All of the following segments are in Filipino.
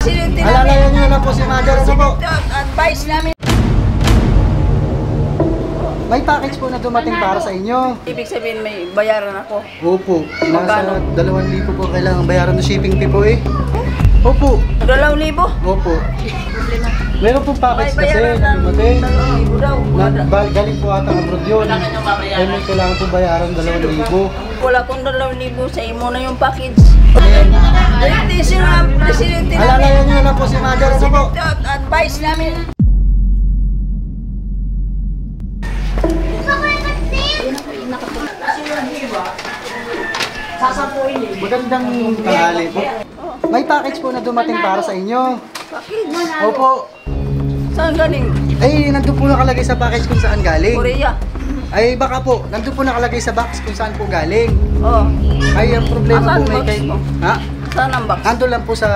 Alalayan nyo na po si Mother. Ano po? Advice namin. May package po na dumating para sa inyo. Ibig sabihin may bayaran ako. Opo. Nasa 2,000 po kailangan bayaran ng shipping fee po eh. Opo. 2,000? Opo. Meron pong package kasi na dumating. 2,000 daw. Galing po atang abroad yun. Eh may kailangan po bayaran 2,000. Wala kong 2,000 sa imo na yung package. Presidente Alalayan nyo na po si Mother. Ano po? Advice namin. Magandang tanghali po. May package po na dumating para sa inyo. Package? Opo. Saan galing? Ay, nandun po nakalagay sa package kung saan galing. Korea. Ay, baka po, nandun po nakalagay sa box kung saan po galing. Oh. Ay, ang problema Saan po may box kay... mo? Ha? Saan ang box? Ando lang po sa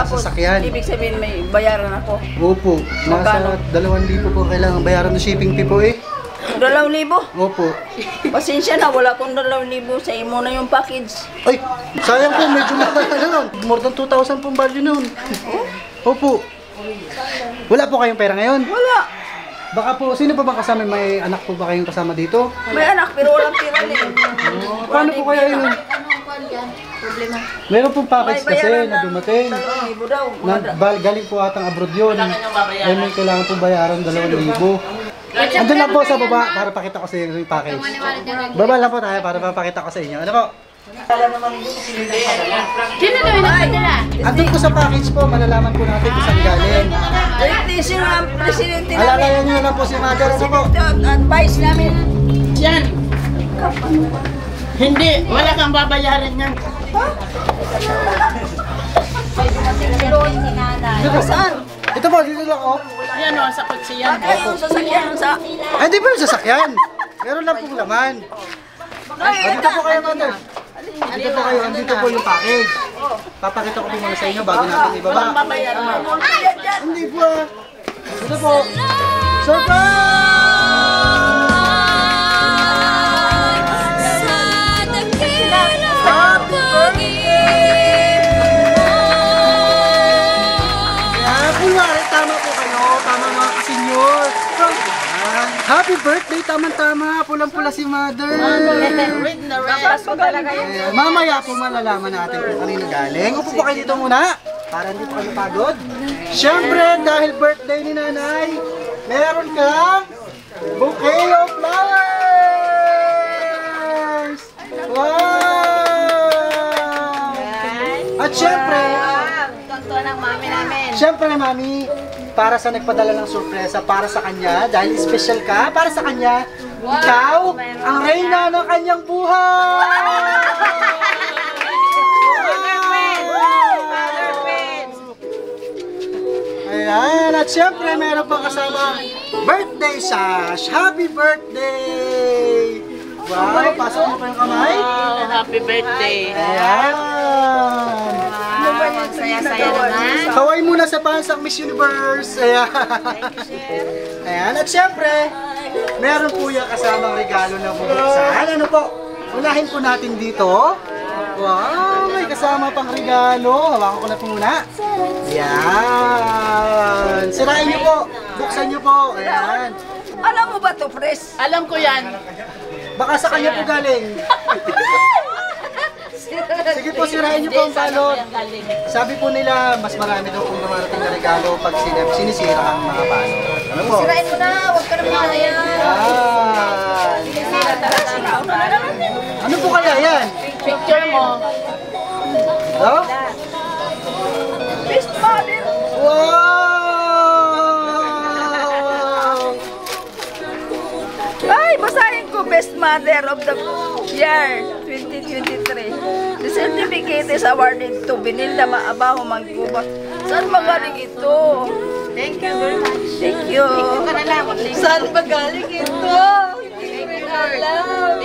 Tapos, sasakyan. ibig sabihin may bayaran ako. Opo. Magkano? Nasa 2,000 po kailangan bayaran ng shipping fee po eh. 2,000? Opo. Pasensya na, wala kong 2,000 sa imo na yung package. Ay, sayang po, medyo mahal na nun. More than 2,000 pong value nun. Opo. Wala po kayong pera ngayon? Wala. Baka po, sino pa bang kasama? May anak po ba kayong kasama dito? May anak pero walang pira din. Paano po kaya yun? Problema. Meron pong package May kasi bayaran na dumating. 2,000 daw. Galing po atang abroad yun. Eh may kailangan po bayaran 2,000. Andun lang po sa baba para pakita ko sa inyo yung package. Baba lang po tayo para mapakita ko sa inyo. Ano po? Sino daw yung nagpadala? Andun po sa package po, malalaman po natin kung saan galing. Presidente Alalayan nyo na po si Mother. Ano po? Advice namin. Yan. Hindi, wala kang babayaran yan. Saan? Ito po, dito lang oh. Yan o, sa kutsi yan. Ay, yung sasakyan sa... Ay, di ba yung sasakyan? Meron lang pong laman. Dito po kayo, Mother. Dito po kayo, andito po yung package. Papakita ko po muna sa inyo bago natin ibaba. Walang babayaran mo. Hindi po ah. Ito po. Surprise! Happy birthday, tama-tama. Pulang-pula si Mother. Read the rest. Mamaya po malalaman natin kung kanino galing. Upo po kayo dito muna para hindi po kayo pagod. Siyempre, dahil birthday ni Nanay, meron kang bouquet of flowers! Wow! At siyempre, siyempre, Mami, para sa nagpadala ng sorpresa para sa kanya, dahil special ka, para sa kanya, ikaw, ang reyna ng kanyang buhay! Ayan, at syempre meron pang kasama birthday sash! Happy birthday! Wow, pasok mo pa yung kamay. Oh, happy birthday. Ayan! Saya-saya naman. Kaway muna sa pansang Miss Universe. Ayan. Ayan. At syempre, meron po yung kasamang regalo na bubuksan. Ano po? Unahin po natin dito. Wow, may kasama pang regalo. Hawakan ko na po muna. Ayan. Sirain niyo po. Buksan niyo po. Ayan. Alam mo ba to, Pres? Alam ko yan. Baka sa kanya po galing. Sige po, sirain niyo po ang balot. Sabi po nila, mas marami daw kung dumarating na regalo pag sinisira ang mga balot. Ano po? Sirain mo na, huwag ka na mamaya. Ano po kaya yan? Picture mo. Oh? Best mother. Wow! Ay, basahin ko, Best Mother of the Year 2023. The certificate is awarded to Benilda Maabaho Mangguba. Saan magaling ito? Thank you very much. Thank you. Saan magaling ito? Thank you, Lord.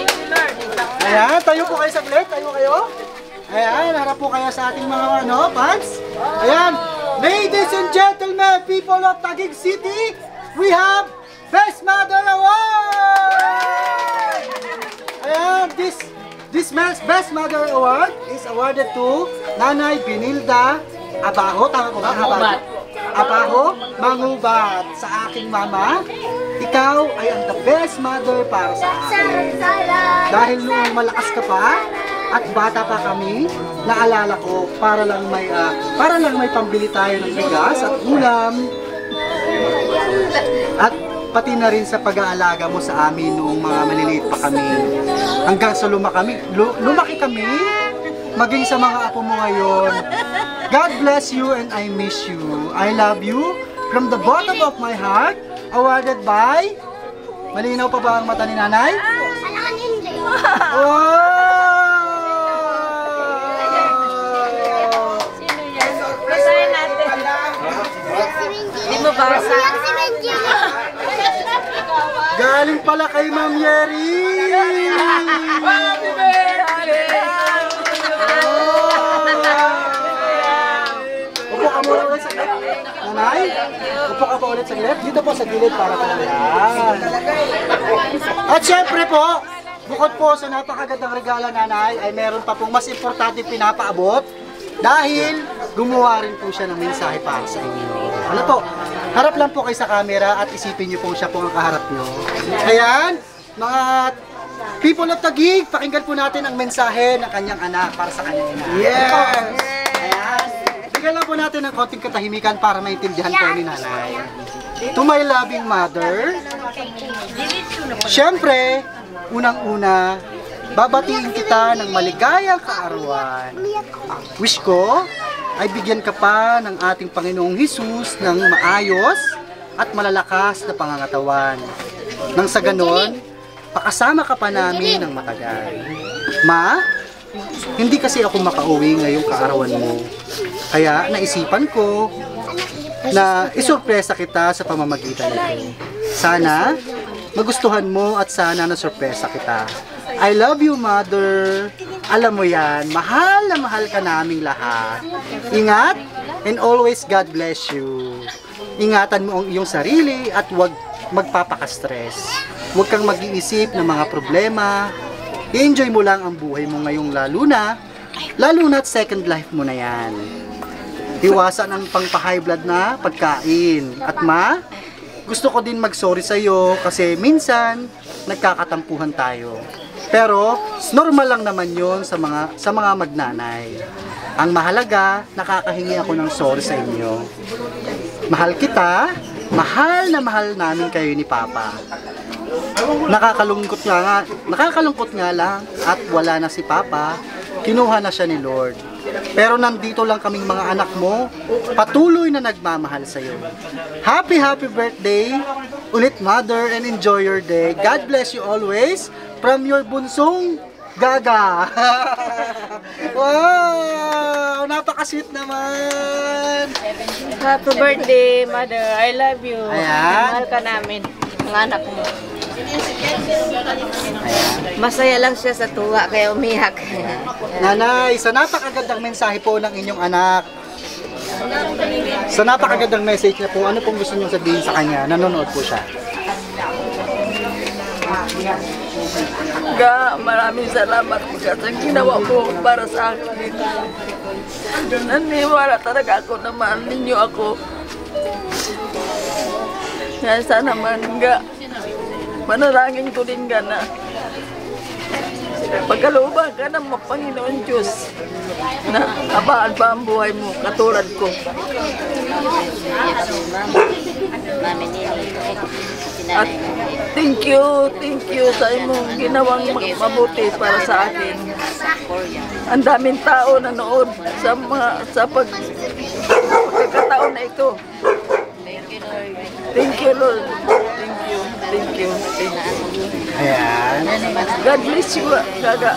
Ayan, tayo po kayo saglit. Tayo kayo. Ayan, harap po kayo sa ating mga fans. Ayan, ladies and gentlemen, people of Taguig City, we have Best Mother Award! Ayan, this Best Mother Award is awarded to Nanay Benilda abaho, tama ko ba? Mangubat. Abaho, mangubat sa aking mama. Ikaw ay ang the best mother para sa akin. Dahil noong malakas ka pa at bata pa kami, naalala ko para lang may pambili tayo ng bigas at ulam. At pati na rin sa pag-aalaga mo sa amin noong mga maliliit pa kami. Hanggang sa lumaki kami, maging sa mga apo mo ngayon. God bless you and I miss you. I love you from the bottom of my heart. Awarded by... Malinaw pa ba ang mata ni nanay? Oh! Basahin natin. Hindi mo basa. Galing pala kay Ma'am Yeri! Happy birthday! Upo ka muna ulit sa gilid. Nanay, upo ka pa ulit sa gilid. Dito po sa gilid para po yan. At syempre po, bukod po sa napakagandang regalo nanay, ay meron pa pong mas importante pinapaabot dahil gumawa rin po siya ng mensahe para sa inyo. Ano po? Harap lang po kayo sa camera at isipin niyo po siya po ang kaharap niyo. Ayan, mga people of Taguig, pakinggan po natin ang mensahe ng kanyang anak para sa kanyang ina. Yes! Ayan, bigyan lang po natin ng konting katahimikan para maintindihan po ni nanay. To my loving mother, syempre, unang-una, babatiin kita ng maligayang kaarawan. Wish ko ay bigyan ka pa ng ating Panginoong Hesus ng maayos at malalakas na pangangatawan. Nang sa ganon, pakasama ka pa namin ng matagal. Ma, hindi kasi ako makauwi ngayong kaarawan mo. Kaya naisipan ko na isurpresa kita sa pamamagitan nito. Sana magustuhan mo at sana nasurpresa kita. I love you, Mother. Alam mo yan, mahal na mahal ka naming lahat. Ingat, and always God bless you. Ingatan mo ang iyong sarili at huwag magpapaka-stress. Huwag kang mag-iisip ng mga problema. I-enjoy mo lang ang buhay mo ngayong lalo na at second life mo na yan. Iwasan ang pang-high blood na pagkain. At ma, gusto ko din mag-sorry sa'yo kasi minsan nagkakatampuhan tayo. Pero normal lang naman 'yon sa mga magnanay. Ang mahalaga, nakakahingi ako ng sorry sa inyo. Mahal kita, mahal na mahal namin kayo ni Papa. Nakakalungkot nga lang at wala na si Papa. Kinuha na siya ni Lord. Pero nandito lang kaming mga anak mo, patuloy na nagmamahal sa iyo. Happy birthday ulit, Mother, and enjoy your day. God bless you always. From your bunsong Gaga. Wow! Napaka-sweet naman. Happy birthday, Mother. I love you. Ayan. Mahal ka namin. Mga anak mo. Masaya lang siya sa tuwa, kaya umiyak. Nanay, sa napakagandang mensahe po ng inyong anak, sa napakagandang message niya po, ano pong gusto niyo sabihin sa kanya? Nanonood po siya. Maraming salamat sa ginawa mo para sa akin. Naniwala talaga ako na mahal ninyo ako. Kaya sana manalangin ko din ka na pagkalooban ka ng Panginoon Diyos na abaan pa ang buhay mo katulad ko. At thank you sa imong ginawang mabuti para sa akin. Ang daming tao nanood sa pagkakataon na ito. Thank you, Lord. Thank you. Ayan. God bless you, Gaga.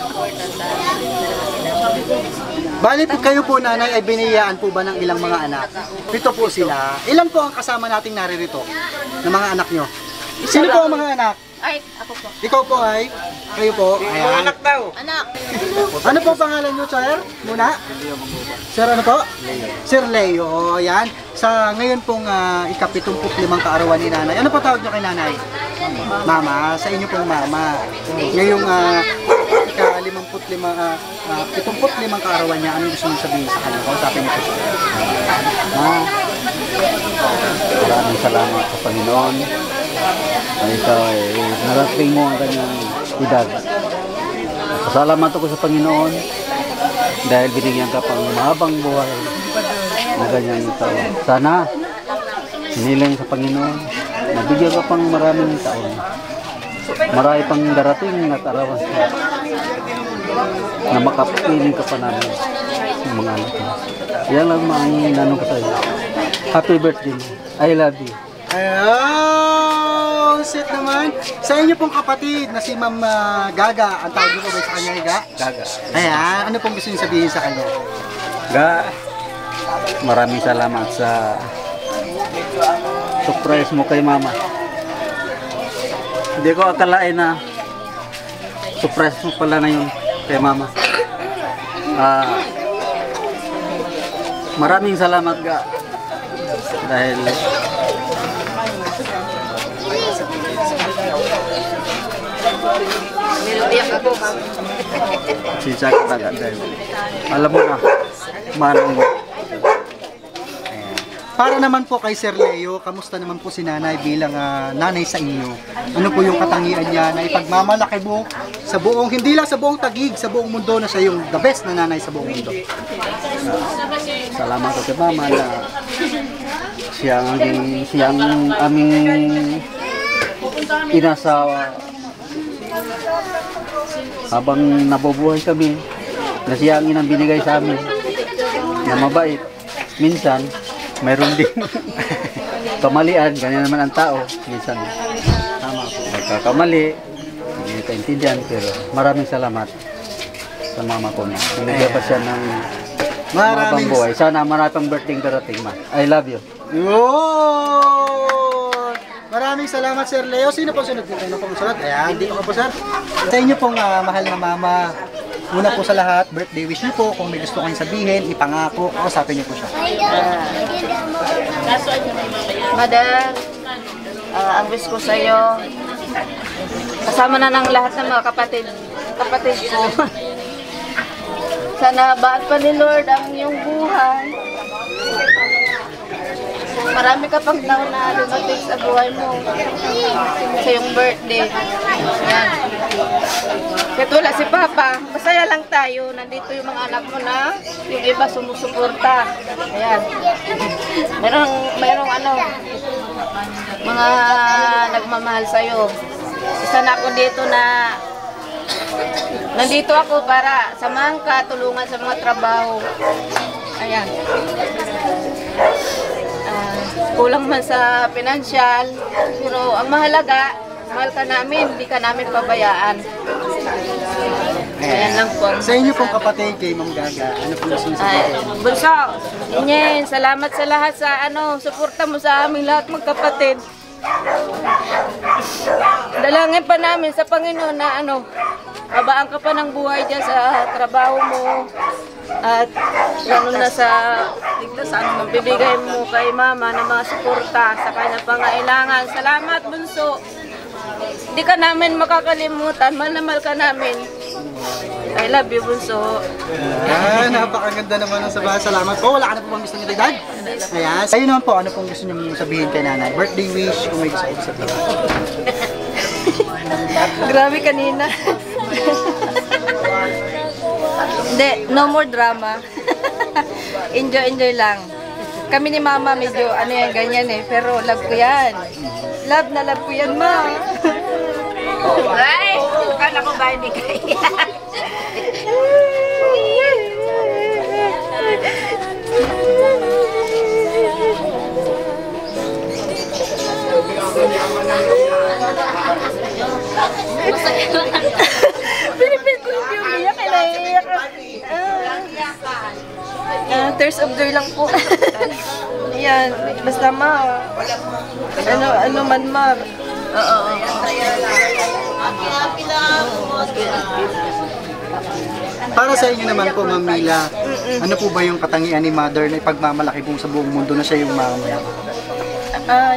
Bali po kayo po, nanay, ay biniyaan po ba ng ilang mga anak? Ito po sila. Ilan po ang kasama nating naririto ng mga anak nyo? Sino po ang mga anak? Ay, ako po. Ikaw po ay? Kayo po? Ayan. Anak. Ano po pangalan nyo, sir? Muna? Sir, ano po? Sir Leo. Ayan. Sa ngayon pong ika-75 kaarawan ni nanay. Ano po tawag nyo kay nanay? Mama. Sa inyo pong mama. Ngayong 75 kaarawan niya, ano gusto mong sabihin sa kanya? Kausapin niyo po siya. Maraming salamat sa Panginoon. Ay ikaw ay narating mo ang kanyang edad. Pasalamat ako sa Panginoon dahil binigyan ka pang mahabang buhay na ganyang taon. Sana hiniling sa Panginoon, nabigyan ka pang maraming taon. Marami pang darating na arawan na makapiling ka pa namin ng mga anak ko. Yan lang ang nanong ko sa iyo. Happy birthday. I love you. Ayun, sweet naman. Sa inyo pong kapatid na si Ma'am Gaga, ang tawag niyo po ba sa kanya, Gaga? Gaga. Ayan, ano pong gusto niyo sabihin sa kanya? Ga, maraming salamat sa surprise mo kay Mama. Hindi ko akalain na surprise mo pala na yun kay Mama. Maraming salamat, Ga. Dahil Nilubiyak ako, ma'am. siya ka talaga dahil alam mo na, manong mo. Para naman po kay Sir Leo, kamusta naman po si nanay bilang nanay sa inyo? Ano po yung katangian niya na ipagmamalaki mo sa buong, hindi lang sa buong Taguig, sa buong mundo na siya yung the best na nanay sa buong mundo? Salamat ko kay Mama na siyang aming inasawa habang nabubuhay kami, na siya ang inang binigay sa amin na mabait. Minsan mayroon din kamalian, ganyan naman ang tao. Minsan tama po, nagkakamali, hindi kaintindihan, pero maraming salamat sa mama ko na binigyan pa siya ng mahabang buhay. Sana marami pang birthday darating, ma. I love you. Yun! Maraming salamat, Sir Leo. Sino po sunod? Ano pong sunod? Ayan, dito ka po, sir. Sa inyo pong mahal na mama, una po sa lahat, birthday wish niyo po. Kung may gusto kayong sabihin, ipangako, kausapin niyo po siya. Mother, ang wish ko sa iyo, kasama na ng lahat ng mga kapatid ko. Sana baat pa ni Lord ang iyong buhay. Marami ka pang taon na dumating sa buhay mo. Sa iyong birthday. Yan. Kahit wala si Papa, masaya lang tayo. Nandito yung mga anak mo na, yung iba sumusuporta. Ayan. Merong mga nagmamahal sa'yo. Isa na ako dito na nandito ako para samahan ka, tulungan sa mga trabaho. Ayan. Kulang man sa pinansyal, pero ang mahalaga, mahal ka namin, hindi ka namin pabayaan. Ayan lang po. Sa inyo pong kapatid kay Ma'am Gaga, ano po gusto niyo sabihin? Bunso, Inyen, salamat sa lahat sa suporta mo sa aming lahat magkapatid. Dalangin pa namin sa Panginoon na babaan ka pa ng buhay dyan sa trabaho mo at gano'n na sa bibigay mo kay Mama ng mga suporta sa kanyang pangailangan. Salamat, Bunso. Hindi ka namin makakalimutan. Mahal na mahal ka namin. I love you, Bunso. Napakaganda naman ang sabahan. Salamat po. Wala ka na po bang gusto niyo dagdag? Ayan. Sa'yo naman po, ano pong gusto niyo sabihin kay nanay? Birthday wish, kung may gusto ko sabihin. Grabe kanina. Hindi, no more drama. Enjoy lang. Kami ni Mama medyo ganyan pero love ko yan. Love na love ko yan, Ma. Ay, kala ko ba hindi kaya? Pinipil ko yung umiyak, naiiyak. Tears of joy lang po. Yan, basta Ma. Ano man, Ma. Oo. Para sa inyo naman po, Ma'am Mila, ano po ba yung katangian ni Mother na ipagmamalaki po sa buong mundo na siya yung mamaya?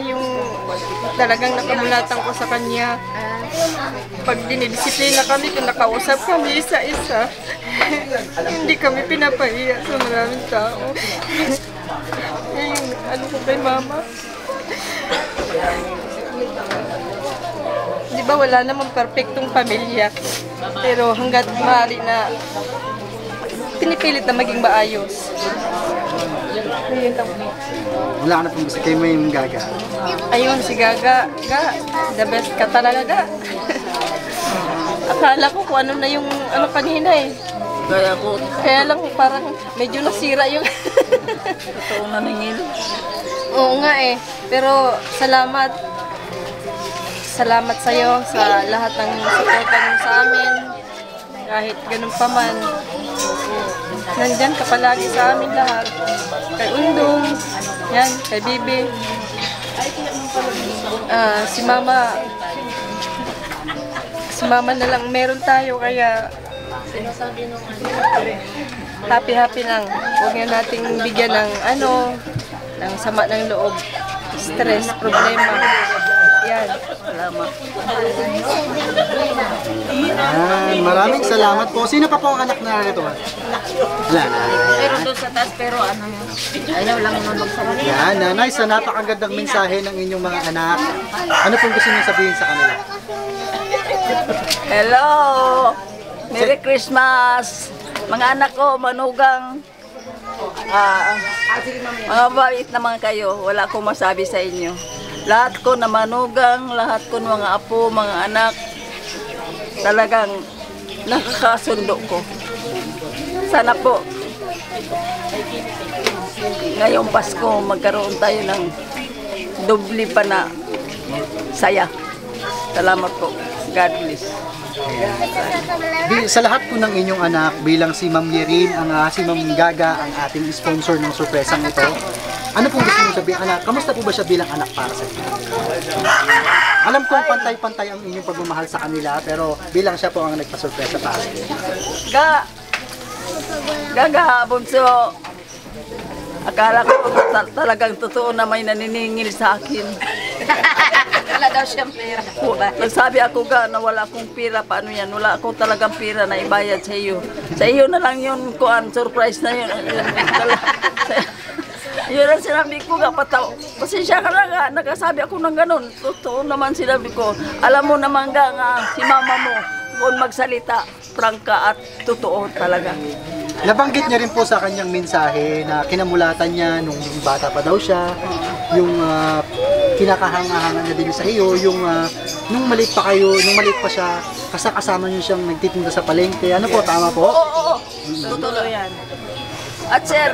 Yung talagang nakamulatan ko sa kanya. Pag dinidisiplina kami, kung nakausap kami isa-isa, hindi kami pinapahiya sa maraming tao. Yung ano ko kay mama. Di ba wala namang perfectong pamilya, pero hanggat maaari na pinipilit na maging maayos. Ayun lang. Wala ka na pong gusto kayo mo yung Gaga. Ayun, si Gaga. The best ka talaga, Ga. Akala ko kung ano na yung ano kanina eh. Kaya lang parang medyo nasira yung Totoo na nangil. Oo nga eh. Pero salamat. Salamat sa'yo sa lahat ng suporta mo sa amin. Kahit ganun pa man. Nandyan ka palagi sa amin lahat. Kay Undong, yan, kay Bibi. Si Mama na lang meron tayo kaya happy lang. Huwag nga nating bigyan ng ng sama ng loob, stress, problema. Yan. Salamat. Maraming salamat po. Sino pa po ang anak na ito? Wala na. Pero doon sa taas, pero ano yun? Ayaw lang naman magsabi. Yan, nanay, sa napakagandang mensahe ng inyong mga anak. Ano pong gusto niyo sabihin sa kanila? Hello! Merry Christmas! Mga anak ko, manugang. Mga bait naman kayo. Wala akong masabi sa inyo. Lahat ko na manugang, lahat ko ng mga apo, mga anak, talagang nakakasundo ko. Sana po, ngayong Pasko, magkaroon tayo ng doble pa na saya. Salamat po. God bless. Sa lahat po ng inyong anak, bilang si Ma'am Yerin, si Ma'am Gaga, ang ating sponsor ng surpresang ito, ano pong gusto nyo sabihin, anak? Kamusta po ba siya bilang anak para sa inyo? Alam kong pantay-pantay ang inyong pagmamahal sa kanila, pero bilang siya po ang nagpa-surpresa para sa inyo. Gaga, bunso. Akala ko talagang totoo na may naniningil sa akin. Wala daw siyang pera. Nagsabi ako na wala akong pira, paano yan? Wala akong talagang pira na ibayad sa iyo. Sa iyo na lang yun, surprise na yun. Yun ang sinabi ko pataw. Pasensya ka na nagkasabi ako ng ganun. Totoo naman sinabi ko. Alam mo naman nga, si mama mo, kung magsalita, prangka at totoo talaga. Nabanggit niya rin po sa kanyang mensahe na kinamulatan niya nung bata pa daw siya, yung kinakahanga-hanga niya din sa iyo, yung nung maliit pa kayo, nung maliit pa siya, kasama niyo siyang nagtitinda sa palengke. Ano po, tama po? Oo. Totoo yan. At sir,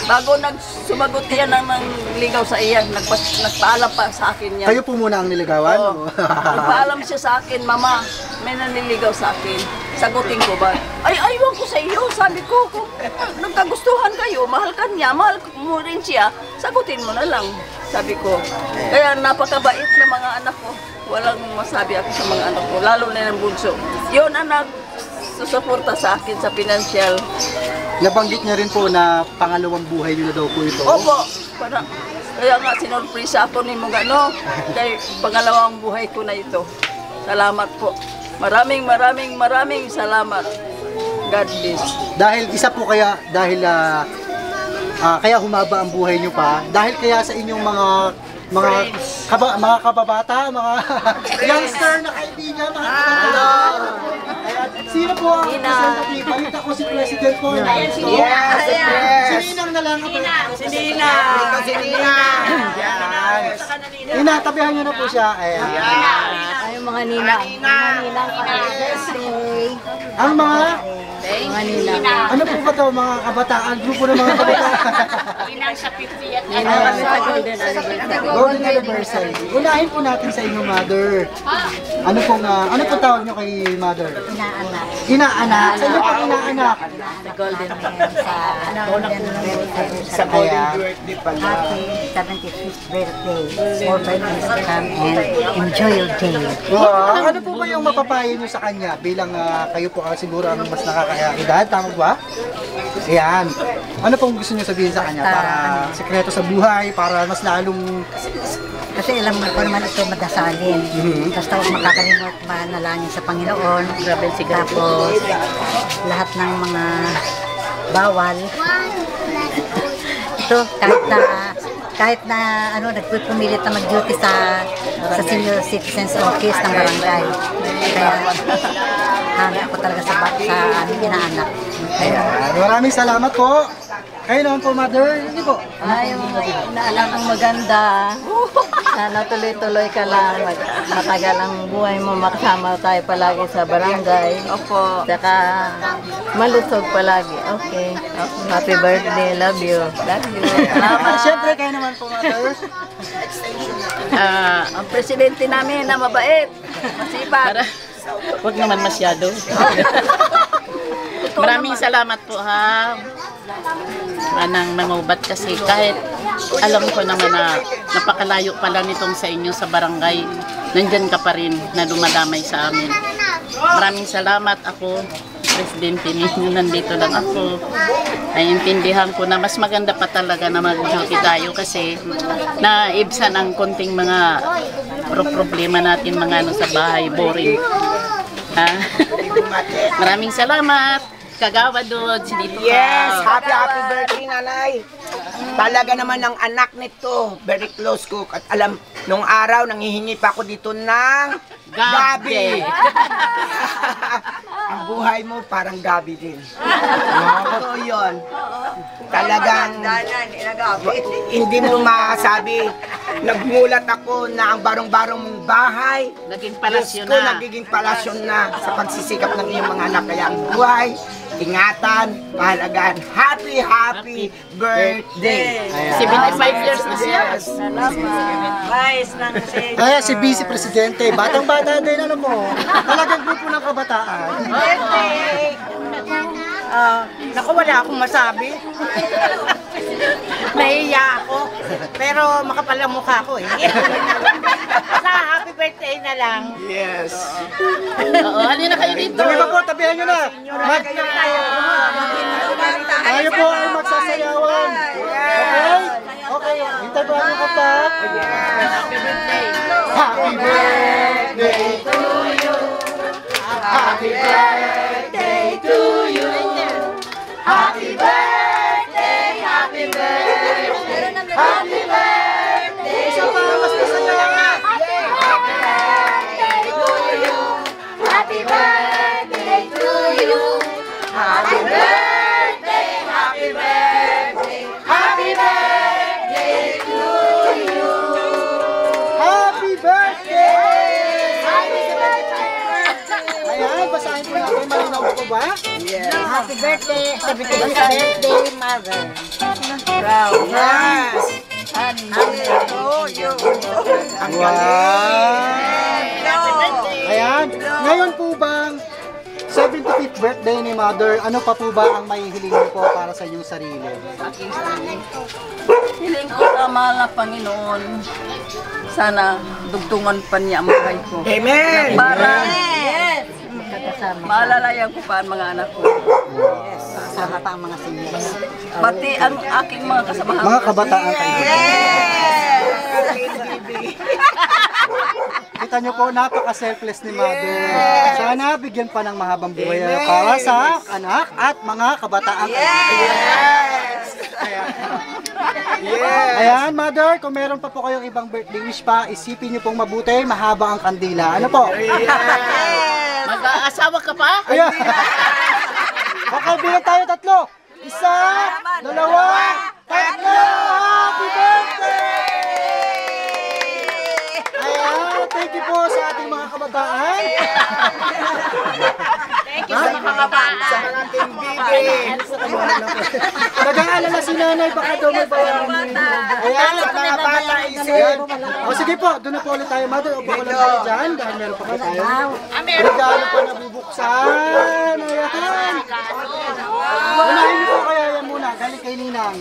bago sumagot yan ng ligaw sa iyan, nagpaalam pa sa akin yan. Kayo po muna ang niligawan? Oo. Nagpaalam siya sa akin, mama, may naniligaw sa akin. Sagutin ko ba? Ay, aywan ko sa iyo. Sabi ko, kung nagkagustuhan kayo, mahal ka niya, mahal mo rin siya, sagutin mo na lang. Sabi ko. Kaya napakabait na mga anak ko. Walang masabi ako sa mga anak ko, lalo na ng bunso. Yun ang nagsusuporta sa akin sa financial. Nabanggit niya rin po na pangalawang buhay niyo na daw po ito. Opo, kaya nga sinurpresa ako ni mga kay pangalawang buhay ko na ito. Salamat po. Maraming salamat. God bless. Dahil isa po kaya, kaya humaba ang buhay niyo pa, dahil kaya sa inyong mga kababata, mga youngster na kaibigan, mga kababata. Sino po ang representative? Ayun ako si President po. Yes, si Ninang na lang. Si Ninang. Si Ninang. Nina, tabihan niyo na po siya. Ayan. Ay, mga ninang. Mga ninang birthday. Ang mga Mga ninang. ano po ba ito? Mga kabataan? Grupo ng mga kabataan? Ninang sa 50th. Ninang kami sa Golden Anniversary. Golden Anniversary. Unahin po natin sa inyong mother. Ano po tawag niyo kay mother? Inaanak. Inaanak. Sa inyo pang inaanak. Sa Golden Anniversary. Sa Golden Birthday pala. Happy 75th birthday. More birthdays to come and enjoy your day. Ano po ba yung mapapayo nyo sa kanya bilang kayo po siguro ang mas nakakaedad, tama ba? Ayan. Ano pong gusto nyo sabihin sa kanya para sekreto sa buhay, para mas lalong... Kasi alam mo ko naman ito madasalin. Basta huwag makakalimot manalangin sa Panginoon. Tapos lahat ng mga bawal. Ito kahit na ano nagpupumilit na mag-duty sa senior citizens office ng barangay. Kaya hanga ako talaga sa aming inaanak. Ayan. Maraming salamat po. Kayo naman po, Mother. Hindi po. Ay, inaanak ang maganda. Sana tuloy-tuloy ka lang. Matagal ang buhay mo. Makasama tayo palagi sa barangay. Opo. Saka malusog palagi. Okay. Happy birthday. Love you. Love you. Siyempre, kayo naman po, Mother. Ang presidente namin na mabait, masipag. Huwag naman masyado. Maraming salamat po ha. Manang mangubat kasi kahit alam ko naman na napakalayo pala nitong sa inyo sa barangay, nandyan ka pa rin na dumadamay sa amin. Maraming salamat ako, presidente ninyo, nandito lang ako. Naiintindihan ko na mas maganda pa talaga na mag-duty tayo kasi naibsan ang konting mga problema natin mga ano sa bahay, boring. Ha? Maraming salamat. Kagawa doon, sinito ka. Yes, happy birthday nanay. Talaga naman ang anak nito, very close ko. At alam, nung araw, nanghihingi pa ako dito ng gabi. Ang buhay mo parang gabi din. Totoo yun. Talagang, hindi mo masabi. Nagmulat ako na ang barong-barong mong bahay, Naging palasyo Diyos ko, na. nagiging palasyon na sa pagsisikap ng iyong mga anak. Kaya ang buhay, ingatan, mahalagaan. Happy birthday! 75 years na siya. Yes. Kaya si Vice Presidente, batang-bata din, ano po, talagang grupo ng kabataan. Naku, wala akong masabi. Nahiya ako. Pero makapal ang mukha ko eh. Sa happy birthday na lang. Yes. Oo, halina kayo dito. Dami ba po, tabihan nyo na. Tayo po ay magsasayawan. Okay? Okay, hintay ba ang kanta? Happy birthday to you. Happy birthday to you. Happy birthday, happy birthday. Happy birthday. Isa pa, mas masaya. Happy birthday to you. Happy birthday to you. Happy birthday, happy birthday. Happy birthday to you. Happy birthday. Happy birthday. Ayan, basahin ko natin. Malinaw po ba? Happy birthday, 75th birthday, mother. Yes. Ang galing. Ayan. Ngayon po bang 75th birthday ni Mother, ano pa po ba ang mahihilingin mo po para sa iyong sarili? Aking sarili. Hiling ko sa mahal na Panginoon, sana dugtungan pa niya ang buhay ko. Amen. Para maalalayan ko pa ang mga anak ko. Kasama pa ang mga seniors. Pati ang aking mga kasamahan. Mga kabataan kayo. Kita nyo po, napaka-selfless ni Mother. Sana bigyan pa ng mahabang buhay para sa anak at mga kabataan kayo. Ayan, Mother, kung meron pa po kayong ibang birthday wish pa, isipin nyo pong mabuti, mahaba ang kandila. Ano po? Mag-aasawa ka pa? Ayan. Okay, bilang tayo tatlo. Isa, dalawa, tatlo! Happy birthday! Ayan, thank you po sa ating mga kabataan. Thank you sa mga bata. Sa mga tingbibig. Nag-aalala si nanay, baka daw may bayaran. Ayan, Sa mga bata isip. o sige po, doon na po ulit tayo. Mother, upo ko lang tayo dyan dahil meron pa kayo tayo. Regalo pa nabubuksan. Ayan. Unahin niyo po kaya yan muna. Galing kay Ninang.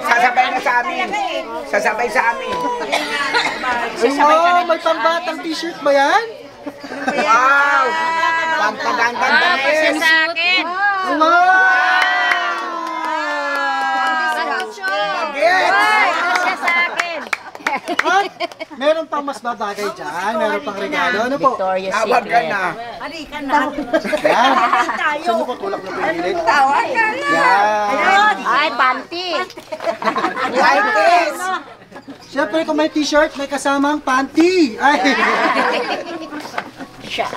Sasabay na sa amin. Sasabay sa amin. Ay, wow, may pambatang t-shirt ba yan? Wow! Pantaganda na yes! Wow! At meron pang mas babagay dyan, meron pang regalo. Ano po? Tawag ka na. Yan. Saan mo ko tulak na pinilit? Yan. Ay, panty. Lights! Siyempre kung may t-shirt, may kasamang panty. Ay.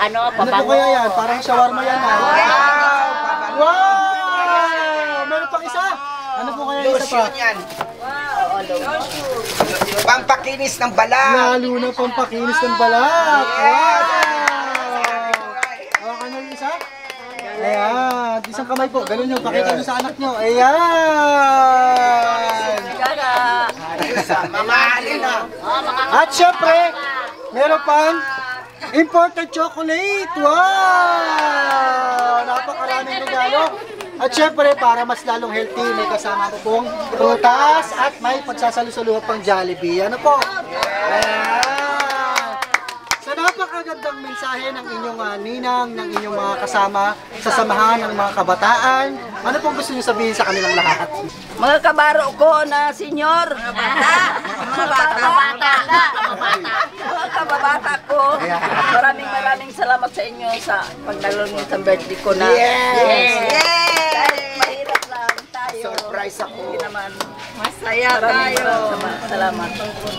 Ano, Ano po kaya yan? Parang shawarma yan ha. Wow! Meron pang isa. Ano po kaya isa pa? Lotion yan. Pampakinis ng balat. Lalo na pang pakinis ng balat. Wow! Okay na yung isa? Ayan. Isang kamay po. Ganun yung pakita nyo sa anak nyo. Ayan. Mamahalin na. At syempre, meron pang imported chocolate. Wow! Napakaraming regalo. At syempre, para mas lalong healthy, may kasama po pong prutas at may pagsasalusaluhan pang Jollibee. Ano po? Ayan. Sa napakagandang mensahe ng inyong ninang, ng inyong mga kasama sa samahan ng mga kabataan, ano pong gusto niyo sabihin sa kanilang lahat? Mga kabaro ko na senyor. Mga kababata ko. Maraming salamat sa inyo sa pagdalo niyo sa birthday ko na. Yes! Kahit mahirap lang tayo. Surprise ako. Hindi naman. Masaya tayo. Salamat.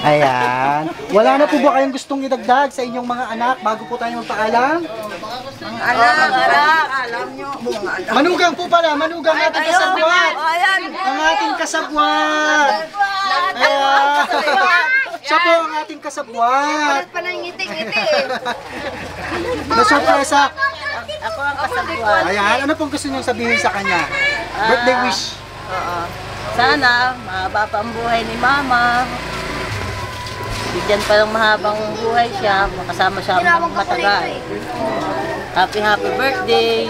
Ayan. Wala na po ba kayong gustong idagdag sa inyong mga anak bago po tayo magpaalam? Alam nyo. Manugang po pala, manugang ating kasabwat. Ayan. Ang ating kasabwat. Ayan. Siya po ang ating kasabwat. Nasurpresa. Ako ang kasabwat. Ayan, ano pong gusto niyong sabihin sa kanya? Birthday wish. Sana mahaba pa ang buhay ni Mama. Bigyan pa ng mahabang buhay siya, makasama siya ng matagal. Happy birthday.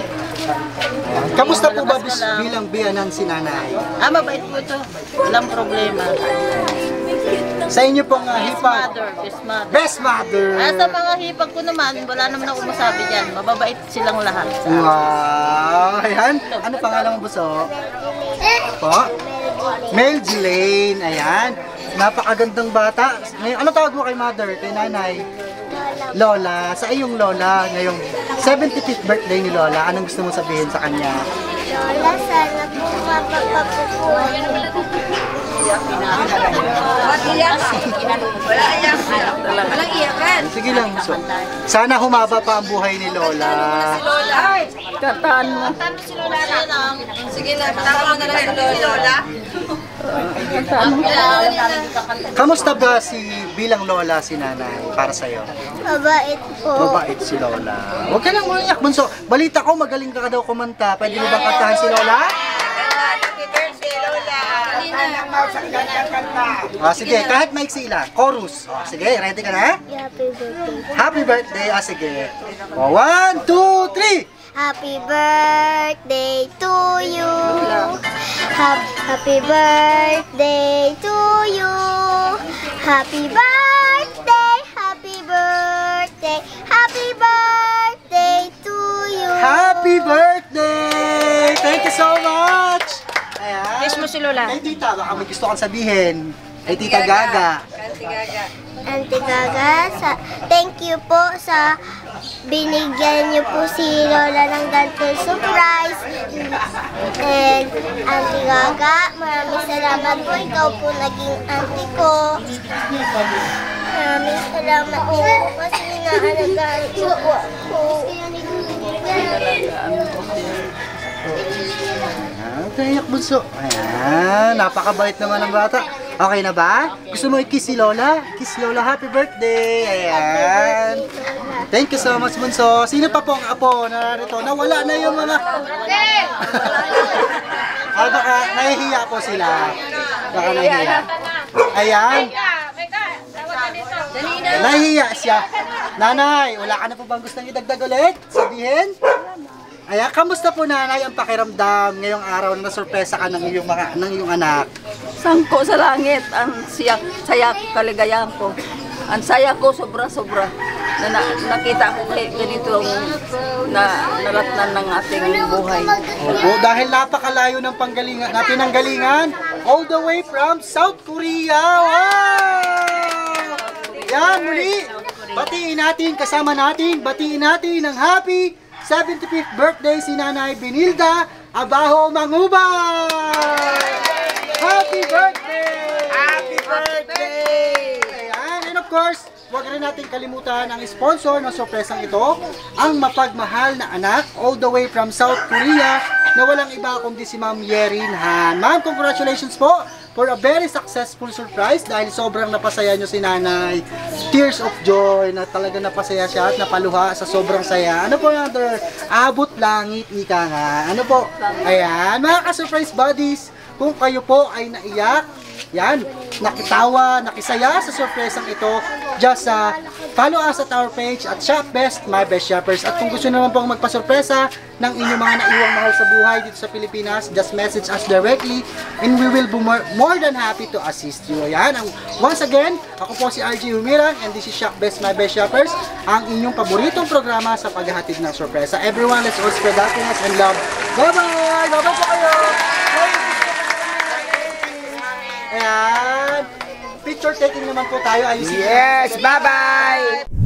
Kamusta po ba bilang biyanan si nanay? Mabait po ito. Walang problema. Sa inyo pong hipag. Best mother. Best mother. Sa mga hipag ko naman, wala naman ako masabi dyan. Mababait silang lahat. Wow! Ayan. Ano pangalan mo, buso? Po? Mel Jelaine. Ayan. Napakagandang bata. Ngayon, ano tawag mo kay mother, kay nanay? Lola. Sa iyong lola, ngayong 75th birthday ni Lola, anong gusto mo sabihin sa kanya? Lola, sana po mapapapupuan. Walang iyakan. Sige lang, buso. Sana humaba pa ang buhay ni Lola. Kataan mo. Kamusta ba bilang Lola si nanay para sa'yo? Mabait po. Mabait si Lola. Huwag ka lang umiyak, bunso. Balita ko, magaling ka daw kumanta. Pwede mo bang kantahan si Lola? Sige, kahit maiksi lang. Chorus. Sige, ready ka na? Happy birthday. Happy birthday. Sige. 1, 2, 3. Happy birthday to you. Happy birthday to you. Happy birthday, happy birthday, happy birthday to you. Happy birthday! Thank you so much! Ayan. Kiss mo si Lola. Ay, tita, baka may gusto kang sabihin. Ay, tita Gaga. Auntie Gaga, thank you po sa binigyan niyo po si Lola ng ganitong surprise. And Auntie Gaga, maraming salamat po. Ikaw po naging auntie ko. Maraming salamat din po kasi inaalagaan niyo po ako. Tayak bunso. Ayan, napakabait naman ng bata. Okay na ba? Gusto mo i-kiss si Lola? Kiss Lola, happy birthday! Ayan. Thank you so much, bunso. Sino pa po ang apo na narito? Nawala na yung mga... baka nahihiya po sila. Baka nahihiya. Ayan. Nahihiya siya. Nanay, wala ka na po bang gustong idagdag ulit? Sabihin? Ayan, kamusta po nanay ang pakiramdam ngayong araw na sorpresa ka ng iyong anak? Sangko sa langit ang saya kaligayahan ko. Ang saya ko sobra-sobra na nakita ko kay ganito ang naratnan ng ating buhay. Opo, dahil napakalayo ng panggalingan, natin ang galingan, all the way from South Korea. Wow! Yan, muli, batiin natin, kasama natin, batiin natin ang happy 75th birthday si Nanay Benilda Abajo Mangubay! Happy birthday! Happy birthday! Ayan, and of course, huwag rin natin kalimutan ang sponsor ng sorpresang ito, ang mapagmahal na anak all the way from South Korea na walang iba kundi si Ma'am Yerin Han. Ma'am, congratulations po for a very successful surprise dahil sobrang napasaya nyo si Nanay. Tears of joy na talaga napasaya siya at napaluha sa sobrang saya. Ano po another abot langit, ika nga. Ano po? Ayan, mga ka-surprise buddies, kung kayo po ay naiyak, yan, nakitawa, nakisaya sa sorpresang ito, just follow us at our page at Shop Best, My Best Shoppers. At kung gusto naman pong magpasorpresa ng inyong mga naiwang mahal sa buhay dito sa Pilipinas, just message us directly and we will be more than happy to assist you. Ayan, once again, ako po si RJ Humirang and this is Shop Best, My Best Shoppers, ang inyong paboritong programa sa paghahatid ng sorpresa. Everyone, let's all spread happiness and love. Bye-bye! Bye-bye po kayo! Ayan. Picture taking naman po tayo. Ayusin. Yes, bye-bye!